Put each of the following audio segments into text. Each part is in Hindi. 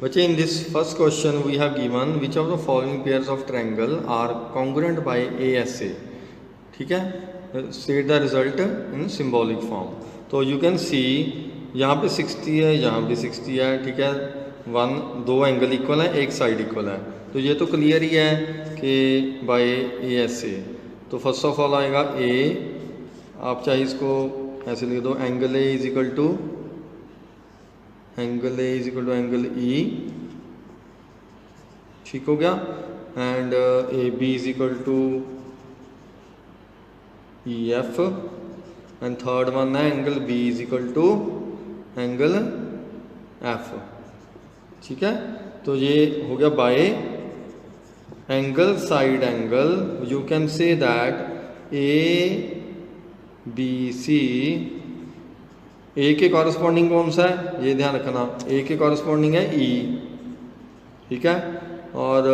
बच्चे in this first question we have given which of the following pairs of triangle are congruent by ASA। ठीक है, state the result in symbolic form. तो यू कैन सी यहाँ पे 60 है, यहाँ भी 60 है। ठीक है, दो एंगल इक्वल है, एक साइड इक्वल है, तो ये तो क्लियर ही है कि बाय ASA। तो फर्स्ट ऑफ ऑल आएगा ए, आप चाहे इसको ऐसे लिख दो, angle A is equal to angle E, ठीक हो गया। And A B is equal to EF, and third one है angle B is equal to angle F। ठीक है, तो ये हो गया by angle side angle. You can say that ABC, A के कॉरस्पॉन्डिंग कौन सा है, ये ध्यान रखना, ए के कॉरस्पॉन्डिंग है E। ठीक है, और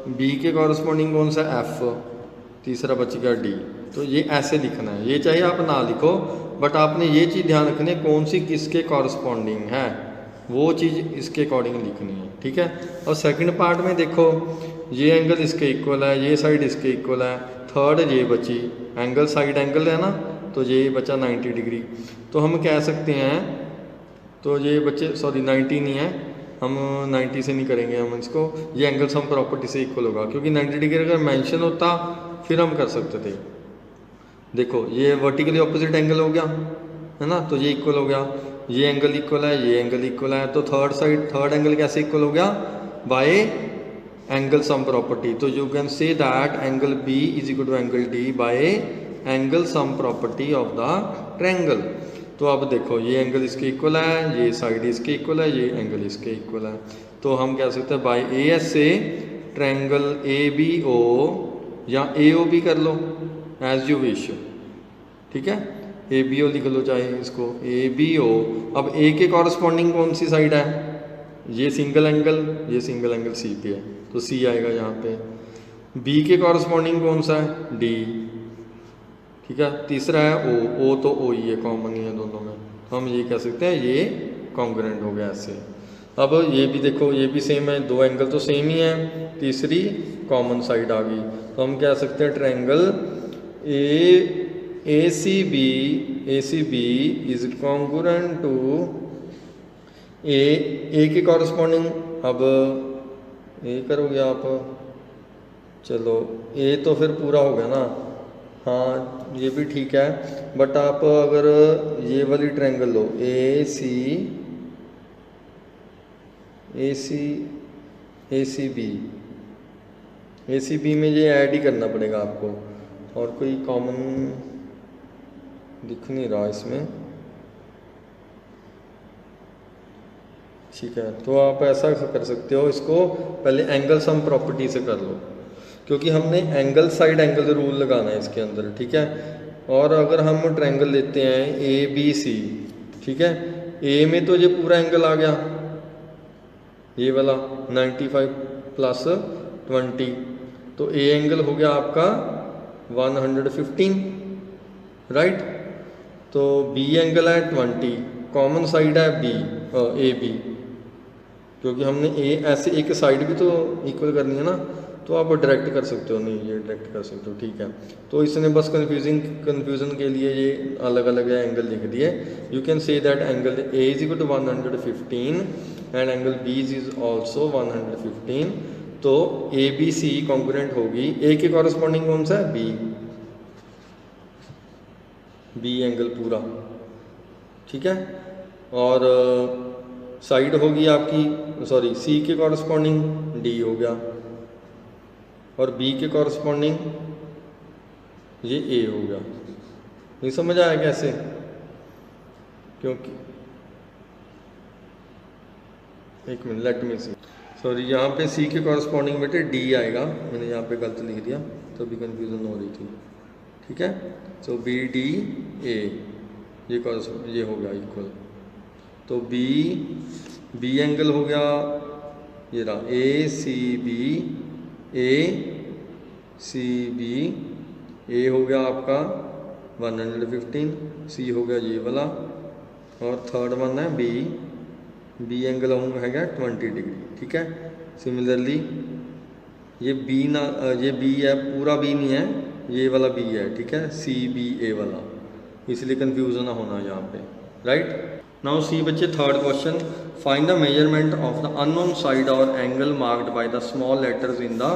बी के कॉरस्पॉन्डिंग कौन सा है F, तीसरा बचेगा D। तो ये ऐसे लिखना है, ये चाहे आप ना लिखो, बट आपने ये चीज़ ध्यान रखनी है कौन सी किसके कॉरस्पॉन्डिंग है, वो चीज़ इसके अकॉर्डिंग लिखनी है। ठीक है, और सेकंड पार्ट में देखो, ये एंगल इसके इक्वल है, ये साइड इसके इक्वल है, थर्ड ये बची एंगल साइड एंगल है ना, तो ये बचा 90 डिग्री। तो हम कह सकते हैं, तो ये बच्चे सॉरी 90 नहीं है, हम 90 से नहीं करेंगे हम इसको, ये एंगल सम प्रॉपर्टी से इक्वल होगा, क्योंकि 90 डिग्री अगर मेंशन होता फिर हम कर सकते थे। देखो ये वर्टिकली ऑपोजिट एंगल हो गया है ना, तो ये इक्वल हो गया, ये एंगल इक्वल है, ये एंगल इक्वल है, तो थर्ड एंगल कैसे इक्वल हो गया, बाय एंगल सम प्रॉपर्टी। तो you can say that angle B is equal to angle D by angle sum property of the triangle. तो अब देखो ये एंगल इसके इक्वल है, ये साइड इसके इक्वल है, ये एंगल इसके इक्वल है, तो हम कह सकते हैं बाय ASA ट्रायंगल ABO या AOB कर लो एज यू विश। ठीक है, ABO लिख लो चाहे इसको ABO। अब A के कॉरस्पॉन्डिंग कौन सी साइड है, ये सिंगल एंगल C पे है, तो C आएगा यहाँ पे। B के कॉरस्पॉन्डिंग कौन सा है, D। ठीक है, तीसरा है O तो O ही है, कॉमन ही है दोनों में, तो हम ये कह सकते हैं ये कॉन्ग्रुएंट हो गया ऐसे। अब ये भी देखो, ये भी सेम है, दो एंगल तो सेम ही है, तीसरी कॉमन साइड आ गई, तो हम कह सकते हैं triangle ACB is congruent to A के कॉरस्पॉन्डिंग। अब ए करोगे आप, चलो ए तो फिर पूरा हो गया ना, हाँ ये भी ठीक है, बट आप अगर ये वाली ट्रायंगल लो ACB में ये ऐड ही करना पड़ेगा आपको, और कोई कॉमन दिख नहीं रहा इसमें। ठीक है, तो आप ऐसा कर सकते हो, इसको पहले एंगल सम प्रॉपर्टी से कर लो, क्योंकि हमने एंगल साइड एंगल रूल लगाना है इसके अंदर। ठीक है, और अगर हम ट्रायंगल लेते हैं ABC, ठीक है, A में तो ये पूरा एंगल आ गया, ये वाला 95 प्लस 20, तो A एंगल हो गया आपका 115, राइट। तो B एंगल है 20, कॉमन साइड है AB, क्योंकि हमने ऐसे एक साइड भी तो इक्वल करनी है ना, तो आप डायरेक्ट कर सकते हो, नहीं ये डायरेक्ट कर सकते हो। ठीक है, तो इसने बस कन्फ्यूज़न के लिए ये अलग अलग एंगल लिख दिए। You can say that angle A is equal to 115 and angle B is also 115, तो ABC कॉन्ग्रुएंट होगी। A के कॉरस्पॉन्डिंग कौन सा है, B एंगल पूरा। ठीक है, और साइड होगी आपकी, सॉरी C के कॉरस्पॉन्डिंग D हो गया, और B के कॉरस्पॉन्डिंग ये A हो गया। नहीं समझ आया कैसे, क्योंकि एक मिनट लेट मी सी, सॉरी यहाँ पे C के कॉरस्पॉन्डिंग बेटे D आएगा, मैंने यहाँ पे गलत लिख दिया, तो भी कन्फ्यूज़न हो रही थी। ठीक है, तो BDA ये हो गया इक्वल, तो B एंगल हो गया, ये रहा ACB A हो गया आपका 115, C हो गया ये वाला, और थर्ड वन है B बी एंगल है 20 डिग्री, ठीक है। सिमिलरली ये बी ना, ये बी है, पूरा बी नहीं है, ये वाला बी है, ठीक है, सी बी ए वाला, इसलिए कंफ्यूजन ना होना यहाँ पे, राइट। नाउ सी बच्चे third question, find the measurement of the unknown side और angle marked by the small letters in the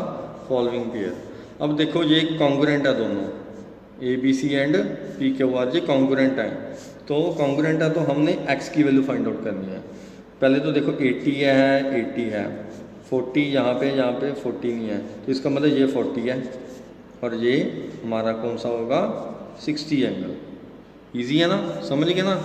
following pair. अब देखो ये कॉन्ग्रुएंट है, दोनों A B C and P Q R ये कॉन्ग्रुएंट है, तो कॉन्ग्रुएंट है तो हमने एक्स की वैल्यू फाइंड आउट करनी है। पहले तो देखो 80 है, 80 है, 40 यहाँ पे 40 नहीं है, तो इसका मतलब ये 40 है और ये हमारा कौन सा होगा 60 एंगल। इजी है ना, समझ गए ना,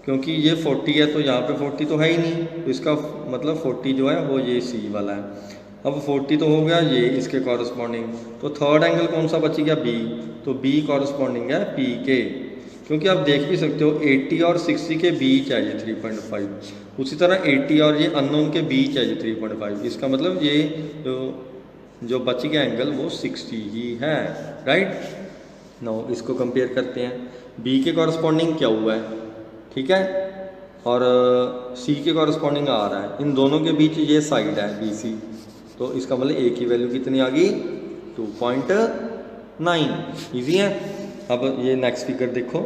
क्योंकि ये 40 है तो यहाँ पे 40 तो है ही नहीं, तो इसका मतलब 40 जो है वो ये सी वाला है। अब 40 तो हो गया ये इसके कॉरस्पॉन्डिंग, तो थर्ड एंगल कौन सा बच गया बी, तो बी कॉरस्पॉन्डिंग है पी के, क्योंकि आप देख भी सकते हो 80 और 60 के बीच है ये 3.5, उसी तरह 80 और ये अननोन के बीच है ये 3.5, इसका मतलब ये जो बच गया एंगल वो 60 ही है, राइट। नो इसको कंपेयर करते हैं, बी के कॉरस्पॉन्डिंग क्या हुआ है, ठीक है, और सी के कॉरस्पॉन्डिंग आ रहा है, इन दोनों के बीच ये साइड है बी सी, तो इसका मतलब ए की वैल्यू कितनी आ गई 2.9। ईजी है। अब ये नेक्स्ट फिगर देखो,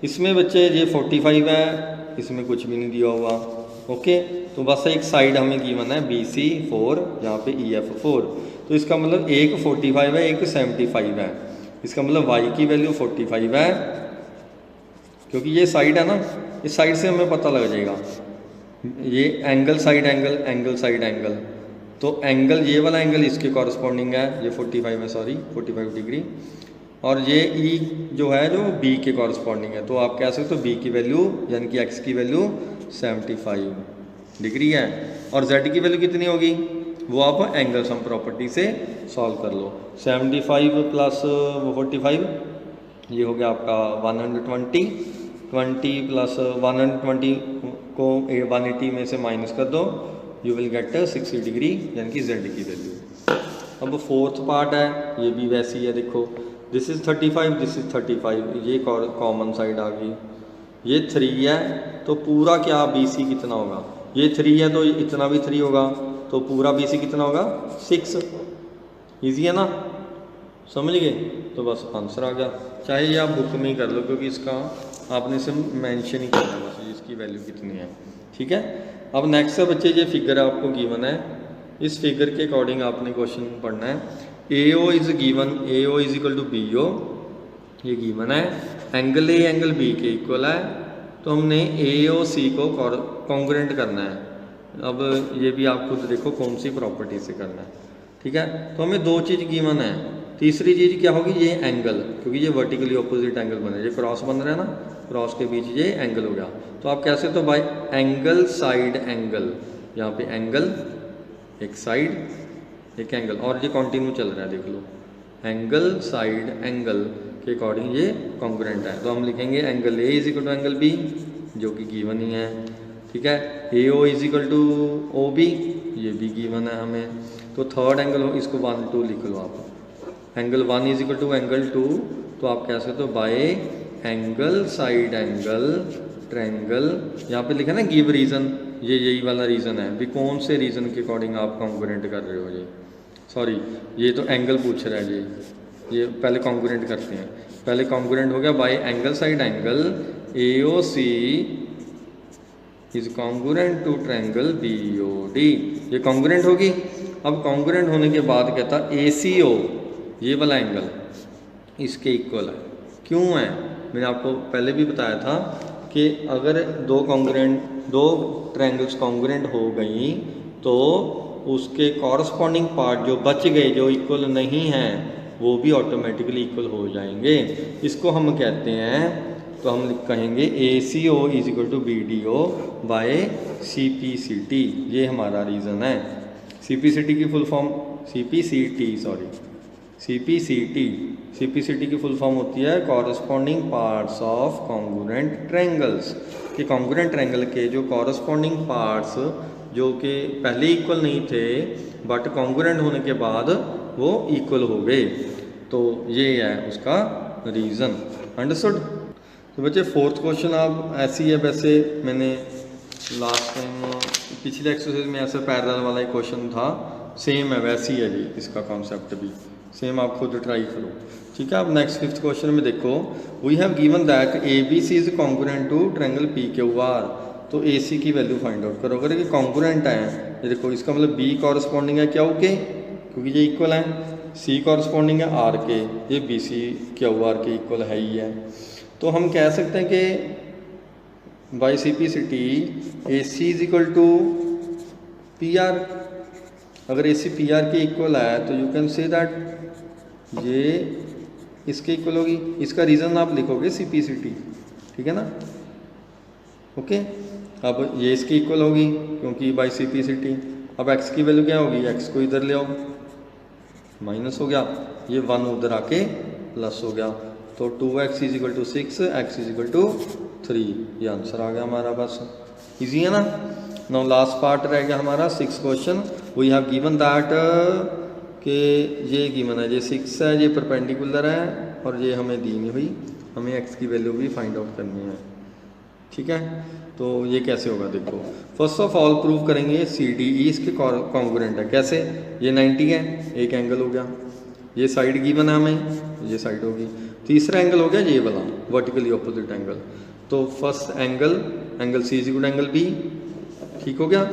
इसमें बच्चे ये 45 है, इसमें कुछ भी नहीं दिया हुआ, ओके, तो बस एक साइड हमें गिवन है बी सी 4, यहाँ पे ई एफ 4, तो इसका मतलब एक 45 है, एक 75 है, इसका मतलब वाई की वैल्यू 45 है, क्योंकि ये साइड है ना, इस साइड से हमें पता लग जाएगा, ये angle side angle, angle side angle, तो एंगल ये वाला एंगल इसके कॉरस्पॉन्डिंग है, ये 45 है, सॉरी 45 डिग्री, और ये ई जो है जो बी के कॉरस्पॉन्डिंग है, तो आप कह सकते हो बी की वैल्यू यानी कि एक्स की वैल्यू 75 डिग्री है, और जेड की वैल्यू कितनी होगी वो आप एंगल सम प्रॉपर्टी से सॉल्व कर लो। 75 प्लस 45 ये हो गया आपका 120, 20 प्लस 120 को 180 में से माइनस कर दो, यू विल गेट 60 डिग्री यानी कि जेड की वैल्यू। अब फोर्थ पार्ट है, ये भी वैसी है, देखो दिस इज़ 35, दिस इज़ 35, ये कॉमन साइड आ गई, ये 3 है, तो पूरा क्या बी सी कितना होगा, ये 3 है तो इतना भी 3 होगा, तो पूरा बी सी कितना होगा 6। ईजी है ना, समझ गए, तो बस आंसर आ गया। चाहे ये आप बुक में ही कर लो, क्योंकि इसका आपने सिर्फ मेंशन ही करना है बस इसकी वैल्यू कितनी है, ठीक है। अब नेक्स्ट है बच्चे, ये फिगर आपको गिवन है, इस फिगर के अकॉर्डिंग आपने क्वेश्चन पढ़ना है। A O is given, A O is equal to B O, ये गिवन है, एंगल ए एंगल बी के इक्वल है, तो हमने ए ओ सी को कॉन्ग्रुएंट करना है। अब ये भी आप खुद देखो कौन सी प्रॉपर्टी से करना है, ठीक है। तो हमें दो चीज़ गिवन है, तीसरी चीज़ क्या होगी, ये एंगल, क्योंकि ये वर्टिकली ऑपोजिट एंगल बन रहा है, ये क्रॉस बन रहा है ना, क्रॉस के बीच ये एंगल हो गया, तो आप कैसे, तो बाय एंगल साइड एंगल, यहाँ पे एंगल एक साइड एक एंगल, और ये कंटिन्यू चल रहा है, देख लो, एंगल साइड एंगल के अकॉर्डिंग ये कॉन्ग्रुएंट है, तो हम लिखेंगे angle A is equal to angle B, जो कि गिवन ही है, ठीक है। A O is equal to O B, ये भी गिवन है हमें, तो थर्ड एंगल हो, इसको 1 2 लिख लो आप, angle 1 is equal to angle 2, तो आप कह सकते हो by angle side angle triangle, यहाँ पे लिखा ना गिव रीज़न, ये यही वाला रीज़न है, भी कौन से रीज़न के अकॉर्डिंग आप कॉन्ग्रुएंट कर रहे हो, ये सॉरी ये तो एंगल पूछ रहा है, ये पहले कॉन्ग्रुएंट करते हैं, पहले कॉन्ग्रुएंट हो गया by angle side angle A O C is congruent to triangle B O D, ये कॉन्ग्रुएंट होगी। अब कॉन्ग्रुएंट होने के बाद कहता ए सी ओ, ये वाला एंगल इसके इक्वल है, क्यों है, मैंने आपको पहले भी बताया था कि अगर दो ट्रायंगल्स कॉन्ग्रुएंट हो गई तो उसके कॉरस्पॉन्डिंग पार्ट जो बच गए, जो इक्वल नहीं हैं, वो भी ऑटोमेटिकली इक्वल हो जाएंगे, इसको हम कहते हैं, तो हम कहेंगे A C O is equal to B D O by C P C T, ये हमारा रीज़न है। सी पी सी टी की full form C P C T की फुल फॉर्म होती है corresponding parts of congruent triangles, कि कॉन्ग्रुएंट ट्रायंगल के जो कॉरस्पॉन्डिंग पार्ट्स जो कि पहले इक्वल नहीं थे बट कॉन्ग्रुएंट होने के बाद वो इक्वल हो गए, तो ये है उसका रीज़न। अंडरस्टूड। तो बच्चे फोर्थ क्वेश्चन आप ऐसी है, वैसे मैंने लास्ट टाइम पिछले एक्सरसाइज में ऐसा पैरेलल वाला एक क्वेश्चन था, सेम है वैसे ही है जी, इसका कॉन्सेप्ट भी सेम, आप खुद ट्राई करो। ठीक है, अब नेक्स्ट 5th क्वेश्चन में देखो, we have given that A B C is congruent to triangle P Q R. तो ए सी की वैल्यू फाइंड आउट करो। अगर ये कॉन्ग्रुएंट है, ये देखो इसका मतलब बी कॉरस्पॉन्डिंग है क्या के, क्योंकि ये इक्वल है, सी कॉरस्पॉन्डिंग है आर के, ये बी सी क्यू आर के इक्वल है ही है। तो हम कह सकते हैं कि by simplicity A C is equal to P R. अगर ए सी पी आर के इक्वल है तो यू कैन से दैट ये इसके इक्वल होगी। इसका रीज़न आप लिखोगे सिंपलिसिटी, ठीक है ना। ओके, अब ये इसके इक्वल होगी क्योंकि बाई सिंपलिसिटी। अब x की वैल्यू क्या होगी, x को इधर ले आओ, माइनस हो गया, ये 1 उधर आके प्लस हो गया, तो 2x is equal to 6, x is equal to 3, ये आंसर आ गया हमारा। बस इजी है ना। नाउ लास्ट पार्ट रह गया हमारा 6th question. We have given that कि ये गिवन है, ये 6 है, ये परपेंडिकुलर है और ये हमें दी नहीं हुई, हमें x की वैल्यू भी फाइंड आउट करनी है। ठीक है, तो ये कैसे होगा देखो, फर्स्ट ऑफ ऑल प्रूव करेंगे सी डी ई इसके कॉन्ग्रुएंट है। कैसे, ये 90 है, एक एंगल हो गया, ये साइड गिवन है हमें, ये साइड होगी, तीसरा एंगल हो गया ये वाला वर्टिकली ऑपोजिट एंगल। तो first angle C is equal to angle B, ठीक हो गया।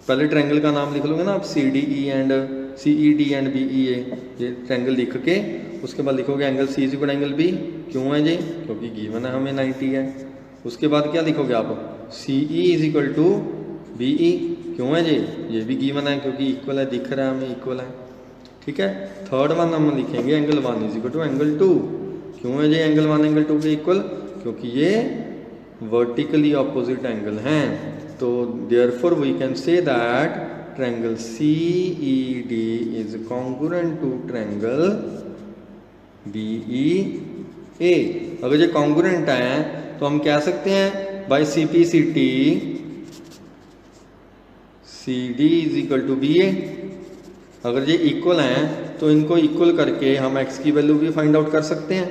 पहले ट्रायंगल का नाम लिख लोगे ना आप, C D E and C E D and B E A, ये ट्रायंगल लिख के उसके बाद लिखोगे angle C is equal to angle B. क्यों है जी, क्योंकि गिवन है हमें 90 है। उसके बाद क्या लिखोगे आप, C E is equal to B E. क्यों है जी, ये भी गिवन है क्योंकि इक्वल है, दिख रहा है हमें इक्वल है। ठीक है, थर्ड वन हम लिखेंगे angle 1 is equal to angle 2। क्यों है जी एंगल 1 एंगल 2 के इक्वल, क्योंकि ये वर्टिकली ऑपोजिट एंगल हैं। तो therefore we can say that triangle C E D is congruent to triangle B E A. अगर ये कॉन्ग्रुएंट है तो हम कह सकते हैं by simplicity C D is equal to B A. अगर ये इक्वल हैं तो इनको इक्वल करके हम एक्स की वैल्यू भी फाइंड आउट कर सकते हैं,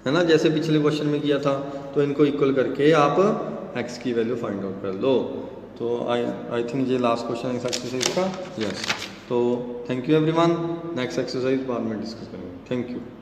है ना, जैसे पिछले क्वेश्चन में किया था। तो इनको इक्वल करके आप एक्स की वैल्यू फाइंड आउट कर लो। तो आई थिंक ये लास्ट क्वेश्चन इस एक्सरसाइज का। यस, तो thank you everyone. Next exercise बाद में डिस्कस करेंगे। Thank you.